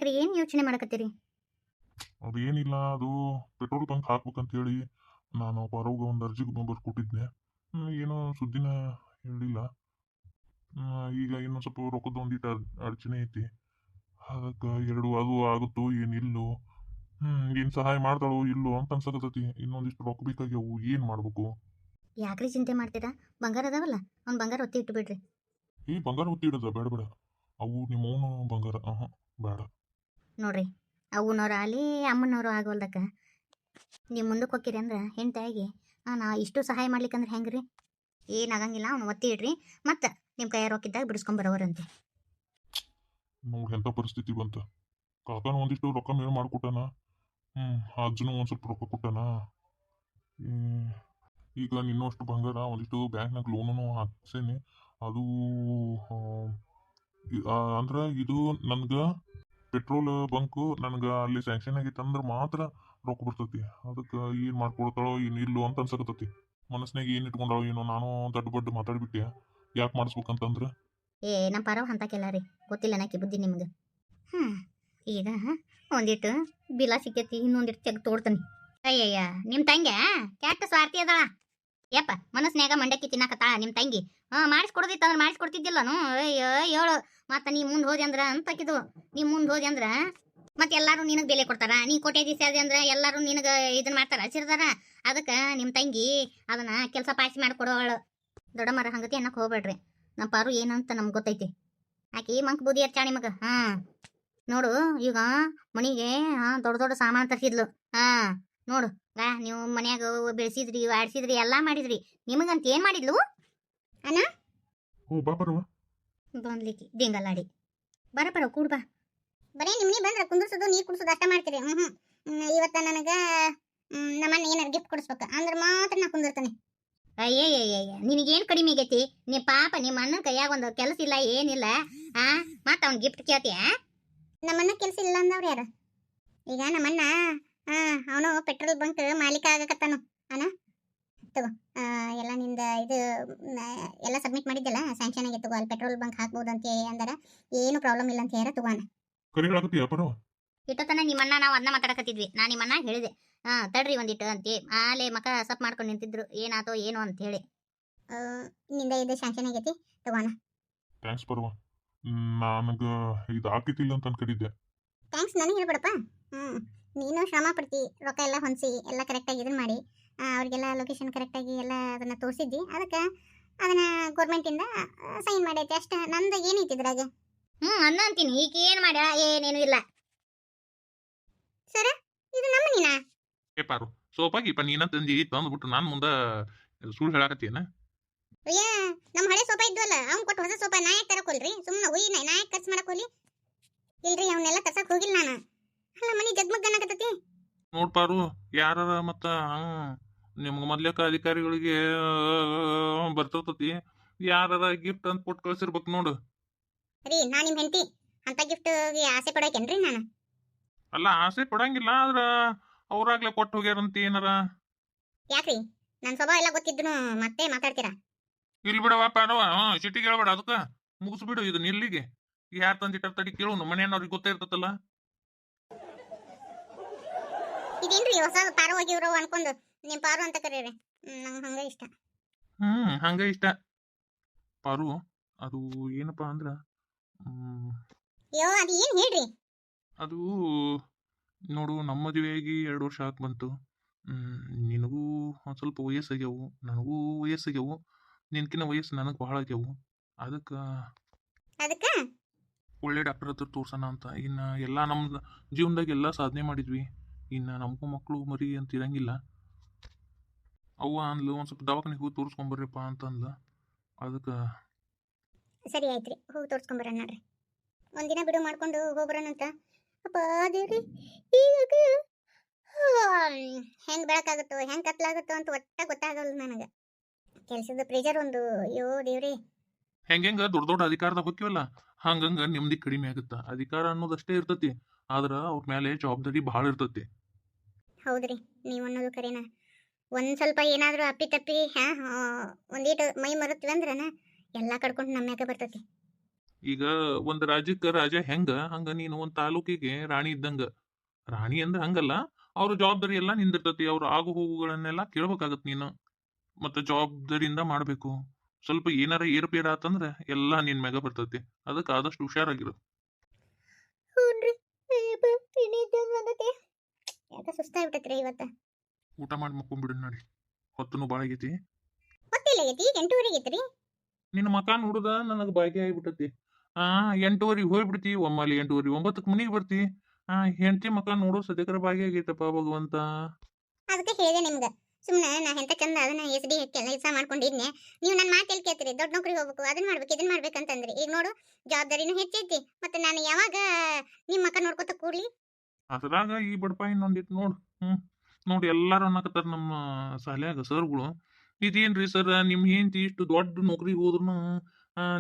ಯಾಕ್ರಿ ಏನು ಯೋಚನೆ ಮಾಡಕತ್ತೀರಿ? ಅದೇನಿಲ್ಲ, ಅದು ಪೆಟ್ರೋಲ್ ಬಂಕ್ ಹಾಕ್ಬೇಕಂತ ಹೇಳಿ ನಾನು ಪರವಾಗಿ ಒಂದು ಅರ್ಜಿ ಬರ್ಕೊಟ್ಟಿದ್ದೆ. ಏನೋ ಸುದ್ದಿನ ಹೇಳಿಲ್ಲ. ಈಗ ಇನ್ನೊಂದು ಸ್ವಲ್ಪ ರೊಕ್ಕದ ಒಂದಿಟ್ಟು ಅಡಚಣೆ ಐತಿ. ಅದಕ್ಕೆ ಎರಡು ಅದು ಆಗುತ್ತೋ ಏನಿಲ್ಲೋ, ಏನು ಸಹಾಯ ಮಾಡ್ತಾಳೋ ಇಲ್ಲೋ ಅಂತ ಅನ್ಸಕತ್ತೈತಿ. ಇನ್ನೊಂದಿಷ್ಟು ರೊಕ್ಕ ಬೇಕಾಗ್ಯಾವು, ಏನು ಮಾಡ್ಬೇಕು? ಯಾಕ್ರಿ ಚಿಂತೆ ಮಾಡ್ತೀರಾ? ಬಂಗಾರ ಅದಾವಲ್ಲ, ಅವ್ನು ಬಂಗಾರ ಒತ್ತಿ ಇಟ್ಟು ಬಿಡ್ರಿ. ಈ ಬಂಗಾರ ಒತ್ತಿ ಇಡೋದ ಬೇಡ ಬೇಡ, ಅವು ನಿಮ್ಮವನು ಬಂಗಾರ ಬೇಡ. ನೋಡ್ರಿ, ಅವನವ್ರು ಆಗಲಿ ಅಮ್ಮನವರು ಆಗೋಲ್ದಕ್ಕ ನೀವು ಮುಂದಕ್ಕೆ ಹೋಗ್ತೀರಿ ಅಂದ್ರೆ ಹೆಂಡತಿಯಾಗಿ ನಾ ಇಷ್ಟು ಸಹಾಯ ಮಾಡ್ಲಿಕ್ಕಂದ್ರೆ ಹೆಂಗೆ ರೀ? ಏನಾಗಂಗಿಲ್ಲ, ಅವ್ನು ಒತ್ತಿ ಇಡ್ರಿ. ಮತ್ತು ನಿಮ್ಮ ಕೈ ರೊಕ್ಕಿದ್ದಾಗ ಬಿಡಿಸ್ಕೊಂಬರೋರಂತೆ. ನೋಡಿ ಎಂಥ ಪರಿಸ್ಥಿತಿ ಬಂತ. ಕಾಕನ ಒಂದಿಷ್ಟು ರೊಕ್ಕ ಮೇಲ್ ಮಾಡಿಕೊಟ್ಟಾನ. ಅಜ್ಜನು ಒಂದು ಸ್ವಲ್ಪ ರೊಕ್ಕ ಕೊಟ್ಟಾನ. ಈಗ ನಿನ್ನಷ್ಟು ಬಂಗಾರ ಒಂದಿಷ್ಟು ಬ್ಯಾಂಕ್ನಾಗ ಲೋನು ಹಾಕ್ಸೇನಿ. ಅದು ಅಂದ್ರೆ ಇದು ನನ್ಗೆ ಪೆಟ್ರೋಲ್ ಬಂಕು ನನಗೆ ಅಲ್ಲಿ ಸ್ಯಾಂಕ್ಷನ್ ಆಗೈತೆ ಅಂದ್ರೆ ಮಾತ್ರ ರೊಕ್ಕ ಬರ್ತೈತಿ. ಅದಕ್ಕೆ ಏನು ಮಾಡ್ಕೊಡ್ತಾಳೋ ಏನು ಇಲ್ಲೋ ಅಂತ ಅನ್ಸಕತ್ತೈತಿ. ಮನಸ್ನಾಗ ಏನು ಇಟ್ಕೊಂಡಾಳೋ ಏನೋ, ನಾನು ದಡ್ಡ ಬಡ್ಡು ಮಾತಾಡ್ಬಿಟ್ಟೆ. ಯಾಕೆ ಮಾಡಿಸ್ಬೇಕಂತಂದ್ರೆ ನಮ್ಮ ಪರವ ಅಂತಕ್ಕೆಲ್ಲ ರೀ ಗೊತ್ತಿಲ್ಲ ನಾಕಿ ಬುದ್ಧಿ ನಿಮ್ಗೆ. ಈಗ ಒಂದಿಟ್ಟು ಬಿಲ ಸಿಕ್ಕೈತಿ, ಇನ್ನೊಂದಿಟ್ಟು ತೆಗ್ದು ತೋಡ್ತಾನೆ. ಅಯ್ಯಯ್ಯ, ನಿಮ್ಮ ತಂಗಿ ಕೆಟ್ಟ ಸ್ವಾರ್ಥಿ ಅದಾಳ. ಯಪ್ಪ, ಮನಸ್ನ್ಯಾಗ ಮಂಡಕ್ಕಿ ತಿನ್ನಕತ್ತಾಳ ನಿಮ್ಮ ತಂಗಿ. ಮಾಡಿಸ್ಕೊಡೋದಿತ್ತು ಅಂದ್ರೆ ಮಾಡಿಸ್ಕೊಡ್ತಿದ್ದಿಲ್ಲನು? ಅಯ್ಯೋ ಹೇಳು. ಮತ್ತು ನೀ ಮುಂದೆ ಹೋದೆ ಅಂದ್ರೆ ಅಂತಕಿದು. ನೀ ಮುಂದೆ ಹೋದೆ ಅಂದ್ರೆ ಮತ್ತೆ ಎಲ್ಲರೂ ನಿನಗೆ ಬೆಲೆ ಕೊಡ್ತಾರ. ನೀ ಕೋಟೆ ದಿವಸ ಅದೇ ಅಂದ್ರೆ ಎಲ್ಲರೂ ನಿನಗೆ ಇದನ್ನ ಮಾಡ್ತಾರ, ಹಚ್ಚಿರ್ತಾರ. ಅದಕ್ಕೆ ನಿಮ್ಮ ತಂಗಿ ಅದನ್ನ ಕೆಲಸ ಪಾಸಿ ಮಾಡಿಕೊಡೋಳು. ದೊಡ್ಡಮ್ಮರ ಹಂಗತಿ ಅನ್ನಕ್ಕೆ ಹೋಗ್ಬೇಡ್ರಿ. ನಮ್ಮ ಪಾರು ಏನಂತ ನಮ್ಗೆ ಗೊತ್ತೈತಿ. ಆಕಿ ಮಂಕ್ ಬುದ್ಧಿ ಹರ್ಚಾಣಿ ಮಗ. ನೋಡು, ಈಗ ಮನಿಗೆ ದೊಡ್ಡ ದೊಡ್ಡ ಸಾಮಾನು ತರಿಸಿದ್ಲು. ನೋಡು, ನೀವು ಮನ್ಯಾಗ ಬೆಳೆಸಿದ್ರಿ, ಆಡಿಸಿದ್ರಿ, ಎಲ್ಲ ಮಾಡಿದ್ರಿ. ನಿಮಗಂತ ಏನು ಮಾಡಿದ್ಲು ಅಣ್ಣ? ಬಂದ್ಲಿಕ್ಕಿ ದಿಂಗಲ್ಲಾಡಿ. ಬರ ಕೂಡ್ ಬಾ. ಬರೀ ನಿಮ್ನಿ ಬಂದ್ರೆ ಕುಂದ್ರಸೋದು, ನೀರು ಕುಡಿಸೋದು ಅಷ್ಟ ಮಾಡ್ತೀರಿ. ಇವತ್ತ ನನಗೆ ನಮ್ಮನ್ನ ಏನಾರು ಗಿಫ್ಟ್ ಕೊಡಿಸ್ಬೇಕು ಅಂದ್ರೆ ಮಾತ್ರ ನಾ ಕುಂದಿರ್ತಾನೆ. ಅಯ್ಯಯ್ಯಯ್ಯ, ನಿನಗೇನು ಕಡಿಮೆ ಆಗೈತಿ? ನೀ ಪಾಪ ನಿಮ್ಮ ಅಣ್ಣನ ಕೈಯಾಗ ಒಂದು ಕೆಲಸ ಇಲ್ಲ, ಏನಿಲ್ಲ. ಮತ್ತೆ ಅವ್ನು ಗಿಫ್ಟ್ ಕೇಳ್ತೀಯ? ನಮ್ಮನ್ನ ಕೆಲಸ ಇಲ್ಲ ಅಂದವ್ರು ಯಾರು? ಈಗ ನಮ್ಮಣ್ಣ ಅವನು ಪೆಟ್ರೋಲ್ ಬಂಕ್ ಮಾಲೀಕ ಆಗಕತ್ತಾನು. ಅಣ್ಣ ತಗೋ, ಎಲ್ಲ ನಿಂದ ಇದು ಎಲ್ಲ ಸಬ್ಮಿಟ್ ಮಾಡಿದ್ದಲ್ಲ, ಸ್ಯಾಂಕ್ಷನ್ ಆಗಿತ್ತು. ಅಲ್ಲಿ ಪೆಟ್ರೋಲ್ ಬಂಕ್ ಹಾಕ್ಬೋದು ಅಂತ ಅಂದಾರ. ಏನು ಪ್ರಾಬ್ಲಮ್ ಇಲ್ಲ ಅಂತ ಹೇಳ ತಗೋಣ. ಇಟ್ಟತನ ನಿಮ್ಮಣ್ಣ ನಾವು ಅದನ್ನ ಮಾತಾಡಕತ್ತಿದ್ವಿ. ನಾ ನಿಮ್ಮಣ್ಣ ಹೇಳಿದೆ, ತಡ್ರಿ ಒಂದಿಟ್ಟು ಅಂತಿ. ಆಲೆ ಮಕ ಸಪ್ ಮಾಡ್ಕೊಂಡು ನಿಂತಿದ್ರು, ಏನಾತೋ ಏನು ಅಂತ ಹೇಳಿ. ನಿಂದ ಇದು ಸ್ಯಾಂಕ್ಷನ್ ಆಗೈತಿ, ತಗೋಣ. ಥ್ಯಾಂಕ್ಸ್ ಪರ್ವ, ನನಗೆ ಇದು ಹಾಕಿತಿಲ್ಲ ಅಂತ ಅನ್ಕೊಂಡಿದ್ದೆ. ಥ್ಯಾಂಕ್ಸ್ ನನಗೆ ಹೇಳ್ಬೇಡಪ್ಪ. ನೀನು ಶ್ರಮ ಪಡ್ತಿ, ರೊಕ್ಕ ಎಲ್ಲ ಹೊಂದಿಸಿ ಎಲ್ಲ ಕರೆಕ್ಟಾಗಿ ಇದನ್ನ ಮಾಡಿ ಅವ್ರಿಗೆಲ್ಲ ಲೊಕೇಶನ್ ಕರೆಕ್ಟಾಗಿ ಎಲ್ಲ ಅದನ್ನು ತೋರಿಸಿದ್ದಿ. ಅದಕ್ಕೆ ಅದನ್ನು ಗೌರ್ಮೆಂಟಿಂದ ಸೈನ್ ಮಾಡೈತೆ ಅಷ್ಟೇ. ನಂದು ಏನೈತಿ ಇದ್ರಾಗ? ಅನ್ನ ಅಂತೀನಿ. ಈಗ ಏನು ಮಾಡ್ಯಾಳ? ಏನೇನು ಇಲ್ಲ ಸರ. ಇದು ನಮ್ಮ ನೀನಾ? ಏ ಪಾರು, ಸೋಪಾಗಿ ನೀನ ತಂದಿ ತಂದ್ಬಿಟ್ಟು ನಾನು ಮುಂದೆ ಸುಳ್ಳು ಹೇಳಾಕತ್ತೀನ? ಅಯ್ಯ, ನಮ್ಮ ಹಳೆ ಸೋಫಾ ಇದ್ವಲ್ಲ, ಅವ್ನು ಕೊಟ್ಟು ಹೊಸ ಸೋಫಾ ನಾ ಯಾಕೆ ತರಕೋಲ್ರಿ? ಸುಮ್ಮನೆ ಹುಯಿ ನಾ ಯಾಕೆ ಖರ್ಚು ಮಾಡಕೋಲಿ? ಇಲ್ರಿ, ಅವನ್ನೆಲ್ಲ ತರ್ಸಕ್ ಹೋಗಿಲ್ಲ ನಾನು. ಅಲ್ಲ, ಮನಿ ಜಗ್ಮಗ್ ಅನ್ನಕತ್ತೈತಿ. ನೋಡ್ ಪಾರು, ಯಾರ ಮತ್ತ ನಿಮ್ಗೆ ಮೊದ್ಲೇಕ ಅಧಿಕಾರಿಗಳಿಗೆ ಬರ್ತಿರ್ತತಿ, ಯಾರ ಗಿಫ್ಟ್ ಅಂತ ಕೊಟ್ಟು ಕಳ್ಸಿರ್ಬೇಕು ನೋಡು. ರೀ, ನಾ ನಿಮ್ಮ ಹೆಂಡತಿ ಅಂತ ಗಿಫ್ಟ್ಗೆ ಆಸೆ ಪಡೋಕೇನ್ರಿ ನಾನು? ಅಲ್ಲ, ಆಸೆ ಪಡಂಗಿಲ್ಲ, ಆದ್ರ ಅವ್ರಾಗ್ಲೇ ಕೊಟ್ಟು ಹೋಗ್ಯಾರಂತ ಏನಾರ. ಯಾಕ್ರಿ, ನನ್ನ ಸ್ವಭಾವ ಎಲ್ಲ ಗೊತ್ತಿದ್ರು ಮತ್ತೆ ಮಾತಾಡ್ತೀರಾ? ಇಲ್ಲಿ ಬಿಡವ ಪಾರವ, ಸಿಟಿಗೆ ಹೇಳ್ಬೇಡ. ಅದಕ್ಕೆ ಮುಗಿಸ್ಬಿಡು ಇದನ್ನ ಇಲ್ಲಿಗೆ. ಯಾರು ತಂದಿಟ್ಟಾರ ತಡಿ ಕೇಳು, ನಮ್ಮ ಮನೆಯವ್ರಿಗೆ ಗೊತ್ತೇ ಇರ್ತತಲ್ಲ. ಇದೇನ್ರಿ ಹೊಸ ಪಾರು ಹೋಗಿವ್ರು ಅನ್ಕೊಂಡು ನಿಮ್ ಪಾರು ಅಂತ ಕರೀರಿ. ನಂಗೆ ಹಂಗ ಇಷ್ಟ. ಹಂಗ ಇಷ್ಟ ಪಾರು. ಅದು ಏನಪ್ಪಾ ಅಂದ್ರ ಅದು ಏನ್ ಹೇಳ್ರಿ? ಅದು ನೋಡು, ನಮ್ಮ ಮದುವೆಯಾಗಿ 2 ವರ್ಷ ಆಗಿ ಬಂತು. ನಿನಗೂ ಒಂದು ಸ್ವಲ್ಪ ವಯಸ್ಸಾಗ್ಯಾವು, ನನಗೂ ವಯಸ್ಸಾಗ್ಯಾವು. ನಿನ್ಕಿನ ವಯಸ್ಸು ನನಗೆ ಬಹಳ ಆಗ್ಯಾವು. ಅದಕ್ಕೆ ಒಳ್ಳೆ ಡಾಕ್ಟರ್ ಹತ್ರ ತೋರ್ಸೋಣ ಅಂತ. ಇನ್ನು ಎಲ್ಲ ನಮ್ಮ ಜೀವನದಾಗ ಎಲ್ಲ ಸಾಧನೆ ಮಾಡಿದ್ವಿ. ಇನ್ನು ನಮಗೂ ಮಕ್ಕಳು ಮರಿ ಅಂತ ಇರಂಗಿಲ್ಲ. ಅವ್ವ ಅಂದ್ಲು, ಒಂದು ಸ್ವಲ್ಪ ದವಾಖಾನೆಗೆ ಹೋಗಿ ತೋರಿಸ್ಕೊಂಬರ್ರಿಪ್ಪ ಅಂತಂದ್ಲ. ಅದಕ್ಕೆ ಸರಿ ಆಯ್ತ್ರಿ, ಹೋಗಿ ತೋರಿಸ್ಕೊಂಬರೋಣ ನೋಡ್ರಿ. ಒಂದಿನ ಬಿಡು ಮಾಡ್ಕೊಂಡು ಹೋಗ್ಬರೋಣಂತ. ಅಪ್ಪ ದೇವ್ರಿ, ಈಗ ಹೆಂಗೆ ಬೆಳಕಾಗುತ್ತೋ ಹೆಂಗೆ ಕತ್ಲಾಗುತ್ತೋ ಅಂತ ಒಟ್ಟ ಗೊತ್ತಾಗಲ್ಲ ನನಗೆ. ಕೆಲಸದ ಪ್ರೆಷರ್ ಒಂದು. ಅಯ್ಯೋ ದೇವ್ರಿ, ಹೆಂಗ ದೊಡ್ಡ ದೊಡ್ಡ ಅಧಿಕಾರದಾಗ ಹೋಗ್ತೀವಲ್ಲ, ಹಂಗಂಗ ನೆಮ್ಮದಿ ಕಡಿಮೆ ಆಗುತ್ತ. ಅಧಿಕಾರ ಅನ್ನೋದಷ್ಟೇ ಇರ್ತತಿ, ಆದ್ರ ಅವ್ರ ಮೇಲೆ ಜವಾಬ್ದಾರಿ ಬಹಳ ಇರ್ತತಿ. ಹೌದ್ರಿ, ನೀವು ಅನ್ನೋದು ಕರೆನಾ. ಒಂದ್ ಸ್ವಲ್ಪ ಏನಾದ್ರೂ ಅಪ್ಪಿ ತಪ್ಪಿ ಒಂದೀಟು ಮೈ ಮರುತ್ವಿ ಅಂದ್ರನ ಎಲ್ಲಾ ಕಡ್ಕೊಂಡು ನಮ್ಮ ಮ್ಯಾಗ ಬರ್ತತಿ. ಈಗ ಒಂದ್ ರಾಜ್ಯಕ್ಕ ರಾಜ ಹೆಂಗ ಹಂಗ ನೀನು ಒಂದ್ ತಾಲೂಕಿಗೆ ರಾಣಿ ಇದ್ದಂಗ. ರಾಣಿ ಅಂದ್ರೆ ಹಂಗಲ್ಲ, ಅವ್ರ ಜವಾಬ್ದಾರಿ ಎಲ್ಲಾ ನಿಂದಿರ್ತತಿ. ಅವ್ರ ಆಗು ಹೋಗುಗಳನ್ನೆಲ್ಲ ಕೇಳ್ಬೇಕಾಗತ್ ನೀನು. ಮತ್ತೆ ಜವಾಬ್ದಾರಿಯಿಂದ ಮಾಡ್ಬೇಕು. ಸ್ವಲ್ಪ ಏನಾರ ಏರ್ಪೇರ್ ಆತಂದ್ರ ಎಲ್ಲಾ ನಿನ್ ಮ್ಯಾಗ ಬರ್ತತಿ. ಅದಕ್ಕೆ ಆದಷ್ಟು ಹುಷಾರಾಗಿರು. ಹ್ಞೂನ್ರಿ ಯಾಕೆ ಸುಸ್ತಾಗ್ಬಿಟ್ಟೈತ್ರಿ ಇವತ್ತು. ಊಟ ಮಾಡಿ ಮಕ್ಕೊಂಬಿಡು ನೋಡಿ. ಹೊತ್ತನು ಬಾಳ ಆಗೈತಿ. ಗೊತ್ತಿಲ್ಲ ಆಗೈತಿ ಈಗ 8:30 ಐತ್ರಿ. ನಿನ್ನ ಮಕ ನೋಡುದ ನನಗ್ ಬಾಯ್ಗೆ ಆಗ್ಬಿಟ್ಟತಿ. 8:30 ಹೋಗ್ಬಿಡ್ತಿ, ಒಮ್ಮಲ್ಲಿ 8:30 9ಕ್ಕೆ ಮನಿಗೆ ಬರ್ತಿ. ಹೆಂಡತಿ ಮಕ ನೋಡೋ ಸದ್ಯಕರ ಬಾಗಿ ಆಗೈತಪ್ಪ ಭಗವಂತ. ಅದಕ್ಕೆ ಹೇಳಿದೆ ನಿಮ್ಗೆ, ಸುಮ್ಮನೆ ನಾ ಎಂತ ಚಂದ ಅದನ್ನ SD ಕೆಲಸ ಮಾಡ್ಕೊಂಡಿದ್ನೆ. ನೀವು ನನ್ನ ಮಾತು ಎಲ್ಲಿ ಕೇಳ್ತೀರಿ? ದೊಡ್ಡ ನೌಕರಿಗೆ ಹೋಗ್ಬೇಕು, ಅದನ್ನ ಮಾಡ್ಬೇಕು, ಇದನ್ನ ಮಾಡ್ಬೇಕಂತಂದ್ರಿ. ಈಗ ನೋಡು ಜವಾಬ್ದಾರಿನೂ ಹೆಚ್ಚೈತಿ. ಮತ್ತೆ ನಾನು ಯಾವಾಗ ನಿಮ್ಮ ಮಕ್ಕ ನೋಡ್ಕೊತ ಕೂಡ್ಲಿ? ಅದ್ರಾಗ ಈ ಬಡಪಾಯಿ ಇನ್ನೊಂದಿಟ್ಟು ನೋಡು. ನೋಡಿ ಎಲ್ಲಾರು ಅನ್ನಕತ್ತಾರ ನಮ್ಮ ಶಾಲ್ಯಾಗ ಸರ್ಗಳು. ಇದೇನ್ರಿ ಸರ್, ನಿಮ್ ಹೆಂಡತಿ ಇಷ್ಟು ದೊಡ್ಡ ನೌಕರಿಗೆ ಹೋದ್ರು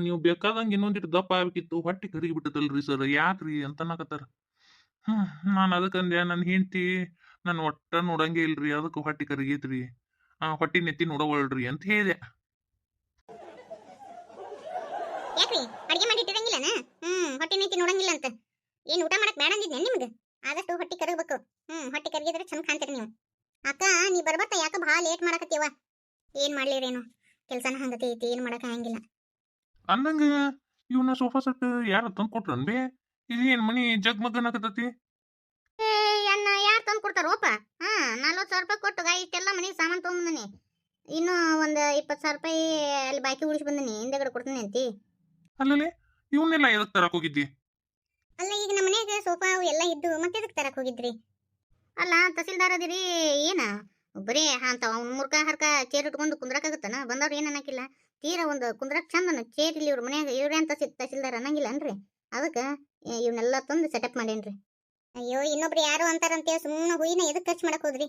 ನೀವು ಬೇಕಾದಂಗೆ ಇನ್ನೊಂದಿಟ್ಟು ದಪ್ಪ ಆಗ್ಬೇಕಿತ್ತು, ಹೊಟ್ಟೆ ಕರಿಗಿ ಬಿಟ್ಟದಲ್ರಿ ಸರ್, ಯಾಕ್ರಿ ಅಂತ ಅನ್ನಕತ್ತಾರ. ನಾನು ಅದಕ್ಕಂದೆ, ನನ್ನ ಹೆಂಡತಿ ನನ್ನ ಒಟ್ಟ ನೋಡಂಗೆ ಇಲ್ರಿ, ಅದಕ್ಕೆ ಹೊಟ್ಟೆ ಕರಿಗೈತ್ರಿ, ಹೊಟ್ಟಿ ನೆತ್ತಿ ನೋಡವಳ್ರಿ ಅಂತ ಹೇಳಿದೆ. ಯಾಕ್ರಿ ಅಡಿಗೆ ಮಾಡಿ ಇಟ್ಟಿರಂಗಿಲ್ಲನ? ಹೊಟ್ಟೆ ನೀತಿ ನೋಡಂಗಿಲ್ಲ ಅಂತ ಏನು ಊಟ ಮಾಡಕ್ ಬೇಡ ಅಂದಿದ್ನೆ ನಿಮ್ಗೆ? ಆದಷ್ಟು ಹೊಟ್ಟೆ ಕರಗಬೇಕು. ಹೊಟ್ಟೆ ಕರಗಿದ್ರೆ ಚಂದ ಕಾಣ್ತೀರಿ ನೀವು. ಅಕ್ಕ ನೀ ಬರ್ಬತ್ತ ಯಾಕ ಭಾಳ ಲೇಟ್ ಮಾಡಕತ್ತೀವ? ಏನ್ ಮಾಡ್ಲಿರೇನು, ಕೆಲ್ಸನ ಹಂಗತಿ ಐತಿ, ಏನ್ ಮಾಡಕ್ ಆಗಂಗಿಲ್ಲ. ಅಂದಂಗ ಇವನ್ನ ಸೋಫಾ ಸೆಟ್ ಯಾರ ತಂದು ಕೊಟ್ರನ್ ಬೇ? ಇದೇನ್ ಮನಿ ಜಗ್ಮಗ್ಗನಾಗತತಿ? ಅನ್ನ ಯಾರು ತಂದು ಕೊಡ್ತಾರೋಪ? 40,000 ರೂಪಾಯಿ ಕೊಟ್ಟು ಇಷ್ಟೆಲ್ಲ ಮನೆಗೆ ಸಾಮಾನು ತೊಗೊಂಬಂದಿನಿ. ಇನ್ನು ಒಂದು 20,000 ರೂಪಾಯಿ ಅಲ್ಲಿ ಬಾಕಿ ಉಳಿಸಿ ಬಂದಿನಿ, ಹಿಂದೆಗಡೆ ಕೊಡ್ತೀನಿ ಅಂತಿ. ಅಲ್ಲಲ್ಲಿ ಇವನ್ನೆಲ್ಲ ಎದಕ್ ತರಕ್ ಹೋಗಿದ್ದಿ? ಅಲ್ಲ ಈಗ ನಮ್ಮ ಮನ್ಯಾಗ ಸೋಫಾ ಅವು ಎಲ್ಲ ಇದ್ದು ಮತ್ತೆ ಎದಕ್ಕೆ ತರಕ್ ಹೋಗಿದ್ರಿ? ಅಲ್ಲ ತಹಸೀಲ್ದಾರ್ ಅದಿರಿ ಏನ ಬರೀ ಅಂತ ಅವ್ನ ಮುರ್ಕ ಹರ್ಕ ಚೇರ್ ಇಟ್ಕೊಂಡು ಕುಂದ್ರಕ್ಕಾಗತ್ತನ? ಬಂದವ್ರು ಏನ್ ಅನ್ನಕ್ಕಿಲ್ಲ, ತೀರಾ ಒಂದು ಕುಂದ್ರಕ್ ಚಂದನ ಚೇರ್ ಇಲ್ಲಿ ಇವ್ರ ಮನ್ಯಾಗ ಇವ್ರೆ ಅಂತ ತಹಸೀಲ್ದಾರ್ ಅನ್ನಂಗಿಲ್ಲ ಅನ್ರಿ. ಅದಕ್ಕೆ ಇವನ್ನೆಲ್ಲ ತಂದು ಸೆಟಪ್ ಮಾಡೇನ್ರಿ. ಅಯ್ಯೋ ಇನ್ನೊಬ್ರು ಯಾರು ಅಂತಾರಂತೇಳಿ ಸುಮ್ಮನೆ ಹುಯಿನ ಎದಕ್ಕೆ ಖರ್ಚು ಮಾಡಕ್ ಹೋದ್ರಿ?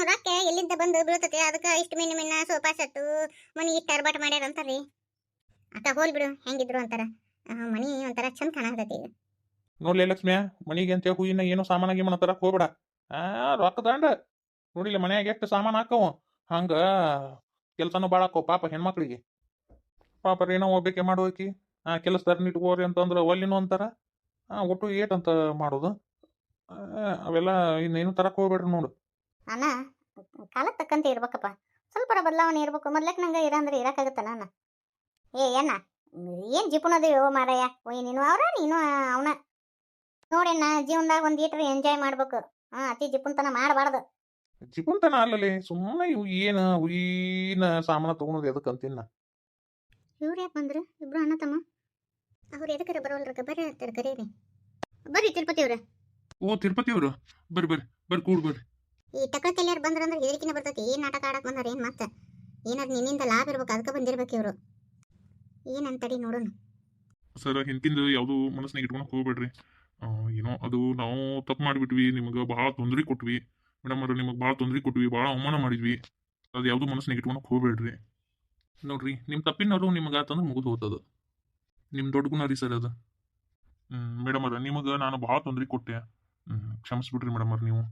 ರೊಕ್ಕ ಎಲ್ಲಿಂದ ಬಂದು ಬೀಳ್ತತೆ, ಅದಕ್ಕೆ ಇಷ್ಟು ಮಿನ್ನ ಸೋಫಾ ಸೆಟ್ಟು ಮನಿ ಇಷ್ಟು ಅರ್ಬಾಟ್ ಮಾಡ್ಯಾರ ಅಂತಾರ್ರಿ. ಅಕ್ಕ ಹೋಲ್ ಬಿಡು, ಹೆಂಗಿದ್ರು ಅಂತಾರ ಮನಿ ಒಂಥರ ಚಂದ ಕಾಣತೈತಿ ಈಗ. ನೋಡ್ಲಿ ಲಕ್ಷ್ಮಿಯ, ಮನಿಗೆ ಅಂತ ಹೂವಿನ ಏನೋ ಸಾಮಾನಾಗಿ ಮನ ತರಕ್ ಹೋಗ್ಬೇಡ. ರೊಕ್ಕ ದಂಡ ನೋಡಿಲ್ಲ, ಮನ್ಯಾಗ ಎಷ್ಟು ಸಾಮಾನು ಹಾಕವು, ಹಂಗ ಕೆಲ್ಸನೂ ಭಾಳ ಹಾಕವು ಪಾಪ ಹೆಣ್ಮಕ್ಳಿಗೆ. ಪಾಪ ಏನೋ ಒಬ್ಬಕ್ಕೆ ಮಾಡೋಕಿ ಕೆಲಸದಾರನ್ನ ಇಟ್ಕೋರಿ ಅಂತಂದ್ರೆ ಒಲ್ಲಿನೂ ಅಂತಾರ. ಒಟ್ಟು ಏಟಂತ ಮಾಡೋದು? ಅವೆಲ್ಲ ಇನ್ನೇನು ತರಕ್ ಹೋಗ್ಬೇಡ್ರಿ ನೋಡು. ಅಣ್ಣ ಕಾಲಕ್ಕೆ ತಕ್ಕಂತೆ ಇರ್ಬೇಕಪ್ಪ, ಸ್ವಲ್ಪ ಬದಲಾವಣೆ ಇರ್ಬೇಕು. ಮೊದ್ಲಕ್ಕೆ ನಂಗೆ ಇರಂದ್ರೆ ಇರಕ್ಕಾಗತ್ತ ನಾನ? ಅಣ್ಣ ಏನ್ ಜಿಪುನದೇವೋ ಮಾರಾಯ, ನೀನು ಅವ್ರ ನೀನು ಅವನ ನೋಡಣ್ಣ. ಜೀವನದಾಗ ಒಂದ್ ಈಟ್ರೆ ಎಂಜಾಯ್ ಮಾಡ್ಬೇಕು, ಅತಿ ಜಿಪುನ್ತನ ಮಾಡಬಾರ್ದು. ಜಿಪುನ್ತನ ಅಲ್ಲಲ್ಲಿ ಸುಮ್ಮನೆ ಇವು ಏನು ಹೂವಿನ ಸಾಮಾನು ತಗೊಳೋದು ಎದಕ್ಕೆ ಅಂತೀನ. ಇವ್ರು ಯಾಕೆ ಬಂದ್ರು ಇಬ್ರು ಅಣ್ಣ ತಮ್ಮ? ಅವ್ರು ಎದಕ್ಕರ ಬರೋಲ್ರಕ್ಕ, ಬರ್ರಿ ಅಂತಾರೆ ಕರೀರಿ. ಬರ್ರಿ ತಿರುಪತಿ ಅವ್ರ. ಓ ತಿರುಪತಿ ಅವರು, ಬರ್ರಿ ಬರ್ರಿ ಬರ್ರಿ ಕೂಡ್ ಬರ್ರಿ. ಈ ಟಕ್ಳ ಕಲ್ಯಾರು ಬಂದ್ರಂದ್ರೆ ಹೆದರಿಕಿನ ಬರ್ತೈತಿ. ಏನ್ ನಾಟಕ ಆಡಕ್ ಬಂದಾರ ಏನ್ ಮತ್ತೆ? ಏನಾದ್ರು ನಿನ್ನಿಂದ ಲಾಭ ಇರ್ಬೇಕು, ಅದಕ್ಕೆ ಬಂದಿರ್ಬೇಕು ಇವ್ರು. ಏನಂತಡಿ ನೋಡೋಣ. ಸರ್ ಹಿಂದಿಂದ ಯಾವುದು ಮನಸ್ಸಿನಾಗ ಇಟ್ಕೊಳಕ್ ಹೋಗ್ಬೇಡ್ರಿ. ಏನೋ ಅದು ನಾವು ತಪ್ಪು ಮಾಡಿಬಿಟ್ವಿ, ನಿಮ್ಗೆ ಭಾಳ ತೊಂದರೆ ಕೊಟ್ವಿ ಮೇಡಮ್ ಅವ್ರ, ನಿಮಗೆ ಭಾಳ ತೊಂದರೆ ಕೊಟ್ವಿ, ಭಾಳ ಅವಮಾನ ಮಾಡಿದ್ವಿ. ಅದು ಯಾವುದು ಮನಸ್ಸಿನಾಗ ಇಟ್ಕೊಳಕ್ ಹೋಗ್ಬೇಡ್ರಿ. ನೋಡ್ರಿ ನಿಮ್ಮ ತಪ್ಪಿನವರು ನಿಮ್ಗೆ ಆತಂದ್ರೆ ಮುಗಿದು ಹೋಗ್ತದ. ನಿಮ್ಮ ದೊಡ್ಡ ಗುಣ ರೀ ಸರ್ ಅದು. ಮೇಡಮ್ ಅವ್ರ, ನಿಮಗೆ ನಾನು ಭಾಳ ತೊಂದರೆ ಕೊಟ್ಟೆ, ಕ್ಷಮಿಸ್ಬಿಡ್ರಿ ಮೇಡಮ್ ಅವ್ರ ನೀವು.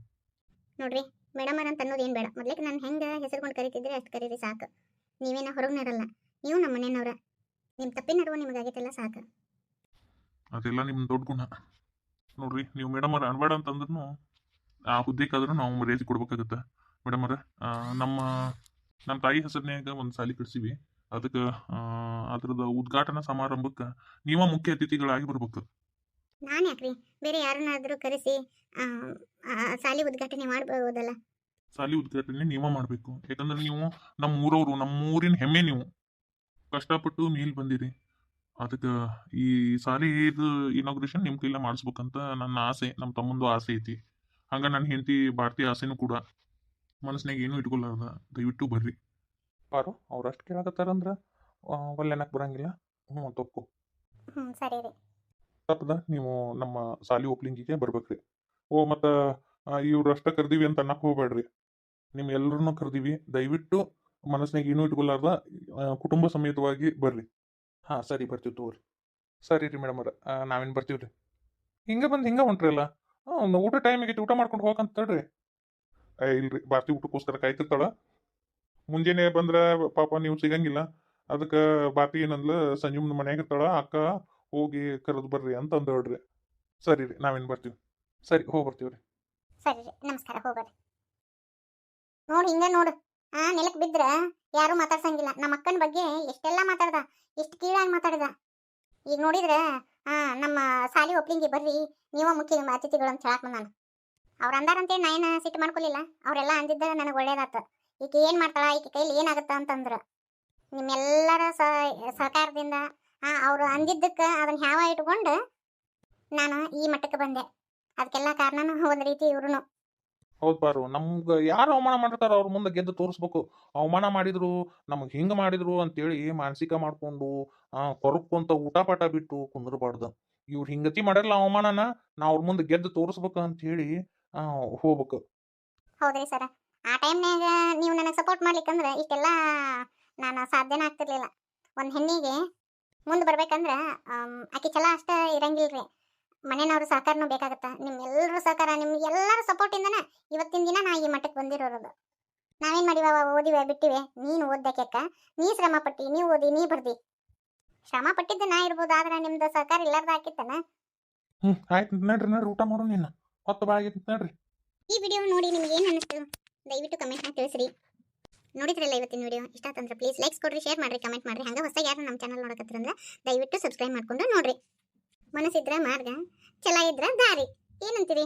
ನೋಡ್ರಿ ಮೇಡಮ್ ಅಂತ ಅನ್ನೋದು ಏನ್ ಬೇಡ. ಮೊದ್ಲಕ್ಕೆ ನಾನು ಹೆಂಗ ಹೆಸರುಕೊಂಡು ಕರಿತಿದ್ರೆ ಅಷ್ಟು ಕರೀರಿ ಸಾಕು. ನೀವೇನ ಹೊರಗ್ನರಲ್ಲ, ನೀವು ನಮ್ಮ ಮನೆಯವ್ರ. ನಿಮ್ ತಪ್ಪಿನರುವ ನಿಮಗಾಗೈತೆಲ್ಲ ಸಾಕು. ಅದೆಲ್ಲ ನಿಮ್ಮ ದೊಡ್ಡ ಗುಣ. ನೋಡ್ರಿ ನೀವು ಮೇಡಮ್ ಅವ್ರ ಅನ್ಬೇಡ ಅಂತಂದ್ರೂ ಆ ಹುದ್ದೆಗಾದ್ರೂ ನಾವು ಮರ್ಯಾದೆ ಕೊಡ್ಬೇಕಾಗತ್ತೆ. ಮೇಡಮ್ ಅವ್ರ, ನಮ್ಮ ತಾಯಿ ಹೆಸರಿನಾಗ ಒಂದು ಸಾಲಿ ಕಟ್ಸಿವಿ. ಅದಕ್ಕೆ ಅದ್ರದ್ದು ಉದ್ಘಾಟನಾ ಸಮಾರಂಭಕ್ಕೆ ನೀವ ಮುಖ್ಯ ಅತಿಥಿಗಳಾಗಿ ಬರ್ಬೇಕು. ನಾನು ಯಾಕ್ರಿ ಬೇರೆ ಯಾರನ್ನಾದ್ರೂ ಕರೆಸಿ ಸಾಲಿ ಉದ್ಘಾಟನೆ ಮಾಡಬಹುದಲ್ಲ? ಸಾಲಿ ಉದ್ಘಾಟನೆ ನೀವ ಮಾಡ್ಬೇಕು. ಯಾಕಂದ್ರೆ ನೀವು ನಮ್ಮ ಊರವರು, ನಮ್ಮ ಊರಿನ ಹೆಮ್ಮೆ ನೀವು. ಕಷ್ಟಪಟ್ಟು ಮೇಲ್ ಬಂದಿರಿ. ಅದಕ್ಕೆ ಈ ಸಾಲಿದು ಇನಾಗ್ರೇಷನ್ ನಿಮ್ಮ ಕೈಲ ಮಾಡಿಸ್ಬೇಕಂತ ನನ್ನ ಆಸೆ, ನಮ್ಮ ತಮ್ಮಂದು ಆಸೆ ಐತಿ. ಹಂಗ ನನ್ನ ಹೆಂಡತಿ ಭಾರತೀಯ ಆಸೆನೂ ಕೂಡ. ಮನಸ್ಸಿನಾಗ ಏನೂ ಇಟ್ಕೊಲಾರ್ದ ದಯವಿಟ್ಟು ಬರ್ರಿ. ಪಾರು ಅವ್ರು ಅಷ್ಟು ಕೇಳಕತ್ತಾರಂದ್ರ ಒಲ್ಲೆನಕ್ ಬರಂಗಿಲ್ಲ. ತಪ್ಪು ಸರಿ ರೀ. ತಪ್ಪದ ನೀವು ನಮ್ಮ ಸಾಲಿ ಓಪ್ನಿಂಗಿಗೆ ಬರ್ಬೇಕ್ರಿ. ಮತ್ತು ಇವ್ರು ಅಷ್ಟ ಕರ್ದೀವಿ ಅಂತ ಅನ್ನಕ್ ಹೋಗ್ಬೇಡ್ರಿ. ನಿಮ್ ಎಲ್ಲರನ್ನೂ ಕರ್ದೀವಿ, ದಯವಿಟ್ಟು ಮನಸ್ಸಿನಾಗ ಏನೂ ಇಟ್ಕೊಲಾರ್ದ ಕುಟುಂಬ ಸಮೇತವಾಗಿ ಬರ್ರಿ. ಸರಿ ಬರ್ತೀವಿ ತಗೋರಿ. ಸರಿ ರೀ ಮೇಡಮ್ ಅವ್ರ, ನಾವೇನು ಬರ್ತೀವಿ ರೀ. ಹಿಂಗೆ ಬಂದು ಹಿಂಗೆ ಹೊಂಟ್ರಲ್ಲ. ಊಟ ಟೈಮ್ ಆಗೈತಿ, ಊಟ ಮಾಡ್ಕೊಂಡು ಹೋಗಂತ ತಡ್ರಿ. ಇಲ್ರಿ, ಭಾರತಿ ಊಟಕ್ಕೋಸ್ಕರ ಕಾಯ್ತಿರ್ತಾಳ. ಮುಂಜಾನೆ ಬಂದ್ರೆ ಪಾಪ ನೀವು ಸಿಗಂಗಿಲ್ಲ. ಅದಕ್ಕೆ ಭಾರತಿ ಏನಂದ್ಲ, ಸಂಜೆ ಮುಂದೆ ಮನ್ಯಾಗ ಇರ್ತಾಳ, ಅಕ್ಕ ಹೋಗಿ ಕರೆದು ಬರ್ರಿ ಅಂತ ಅಂದೇಳ್ರಿ. ಸರಿ ರೀ, ನಾವೇನು ಬರ್ತೀವಿ. ಸರಿ, ಹೋಗಿ ಬರ್ತೀವಿ ರೀ. ಸರಿ ರೀ, ನಮಸ್ಕಾರ, ಹೋಗ್ಬರ್ರಿ. ನೋಡು ಹಿಂಗ ನೋಡು, ನೆಲಕ್ಕೆ ಬಿದ್ರ ಯಾರು ಮಾತಾಡ್ಸಂಗಿಲ್ಲ. ನಮ್ಮ ಅಕ್ಕನ ಬಗ್ಗೆ ಎಷ್ಟೆಲ್ಲ ಮಾತಾಡ್ದ, ಎಷ್ಟು ಕೀಳಾಗಿ ಮಾತಾಡ್ದ. ಈಗ ನೋಡಿದ್ರೆ ನಮ್ಮ ಸಾಲಿ ಒಪ್ಲಿಂಗಿ ಬರ್ರಿ ನೀವ ಮುಖ್ಯ ಅತಿಥಿಗಳು ಅಂತ ಹೇಳಕ್ ನಾನು. ಅವ್ರು ಅಂದಾರಂತೆ ನಾ ಏನು ಸಿಟ್ಟು ಮಾಡ್ಕೊಲಿಲ್ಲ. ಅವರೆಲ್ಲ ಅಂದಿದ್ದ ನನಗೆ ಒಳ್ಳೇದಾತ. ಈಕೆ ಏನು ಮಾಡ್ತಾಳ, ಈಕೆ ಕೈಲಿ ಏನಾಗುತ್ತ ಅಂತಂದ್ರು. ನಿಮ್ಮೆಲ್ಲರ ಸಹಕಾರದಿಂದ ಅವರು ಅಂದಿದ್ದಕ್ಕೆ ಅದನ್ನ ಹ್ಯಾವ ಇಟ್ಕೊಂಡು ನಾನು ಈ ಮಟ್ಟಕ್ಕೆ ಬಂದೆ. ಅದಕ್ಕೆಲ್ಲ ಕಾರಣನೂ ಒಂದು ರೀತಿ ಇವ್ರು. ಹೌದು ಪಾರು, ನಮ್ಗೆ ಯಾರು ಅವಮಾನ ಮಾಡಿರ್ತಾರ ಅವ್ರ ಮುಂದೆ ಗೆದ್ದು ತೋರಿಸ್ಬೇಕು. ಅವಮಾನ ಮಾಡಿದ್ರು, ನಮಗೆ ಹಿಂಗೆ ಮಾಡಿದ್ರು ಅಂತೇಳಿ ಮಾನಸಿಕ ಮಾಡ್ಕೊಂಡು ಕೊರಕೊಂತ ಊಟ ಪಾಠ ಬಿಟ್ಟು ಕುಂದ್ರಬಾರ್ದು. ಇವ್ರು ಹಿಂಗತಿ ಮಾಡಿರಲ್ಲ ಅವಮಾನನ, ನಾವು ಅವ್ರ ಮುಂದೆ ಗೆದ್ದು ತೋರಿಸ್ಬೇಕು ಅಂತ ಹೇಳಿ ಹೋಗ್ಬೇಕು. ಹೌದ್ರಿ ಸರ, ಆ ಟೈಮ್ನಾಗ ನೀವು ನನಗೆ ಸಪೋರ್ಟ್ ಮಾಡ್ಲಿಕ್ಕಂದ್ರೆ ಇಷ್ಟೆಲ್ಲ ನಾನು ಸಾಧ್ಯನೇ ಆಗ್ತಿರ್ಲಿಲ್ಲ. ಒಂದು ಹೆಣ್ಣಿಗೆ ಮುಂದೆ ಬರ್ಬೇಕಂದ್ರೆ ಆಕೆ ಛಲ ಅಷ್ಟೇ ಇರಂಗಿಲ್ರಿ, ಮನೆಯವ್ರ ಸಹಕಾರನೂ ಬೇಕಾಗತ್ತ. ನಿಮ್ಮೆಲ್ಲರೂ ಸಹಕಾರ, ನಿಮ್ಗೆಲ್ಲರ ಸಪೋರ್ಟಿಂದನೇ ಇವತ್ತಿನ ದಿನ ನಾ ಈ ಮಟ್ಟಕ್ಕೆ ಬಂದಿರೋದು. ನಾವೇನು ಮಾಡಿವ, ಓದಿವೆ ಬಿಟ್ಟಿವೆ. ನೀನು ಓದ್ದಕ್ಕೆಕ್ಕ ನೀ ಶ್ರಮ ಪಟ್ಟಿ, ನೀ ಓದಿ, ನೀ ಬರ್ದಿ. ಶ್ರಮ ಪಟ್ಟಿದ್ದು ನಾ ಇರ್ಬೋದು, ಆದ್ರೆ ನಿಮ್ದು ಸಹಕಾರ ಇಲ್ಲಾರ್ದ ಹಾಕಿತ್ತನ. ಆಯ್ತು, ನಡ್ರಿ ನಡ್ರಿ, ಊಟ ಮಾಡೋಣ. ನಿನ್ನ ಹೊತ್ತು ಬಾಗಿತ್ತು, ನಡ್ರಿ. ಈ ವಿಡಿಯೋ ನೋಡಿ ನಿಮ್ಗೆ ಏನು ಅನ್ನಿಸ್ತು ದಯವಿಟ್ಟು ಕಮೆಂಟ್ನ ತಿಳಿಸ್ರಿ. ನೋಡಿದ್ರಲ್ಲ ಇವತ್ತಿನ ವಿಡಿಯೋ ಇಷ್ಟ ಆತಂದ್ರೆ ಪ್ಲೀಸ್ ಲೈಕ್ಸ್ ಕೊಡ್ರಿ, ಶೇರ್ ಮಾಡ್ರಿ, ಕಮೆಂಟ್ ಮಾಡ್ರಿ. ಹಂಗೆ ಹೊಸ ಯಾರು ನಮ್ಮ ಚಾನಲ್ ನೋಡಕತ್ತಂದ್ರೆ ದಯವಿಟ್ಟು ಸಬ್ಸ್ಕ್ರೈಬ್ ಮಾಡ್ಕೊಂಡು ನೋಡ್ರಿ. ಮನಸ್ಸಿದ್ರೆ ಮಾರ್ಗ, ಛಲ ಇದ್ರೆ ದಾರಿ. ಏನಂತೀರಿ?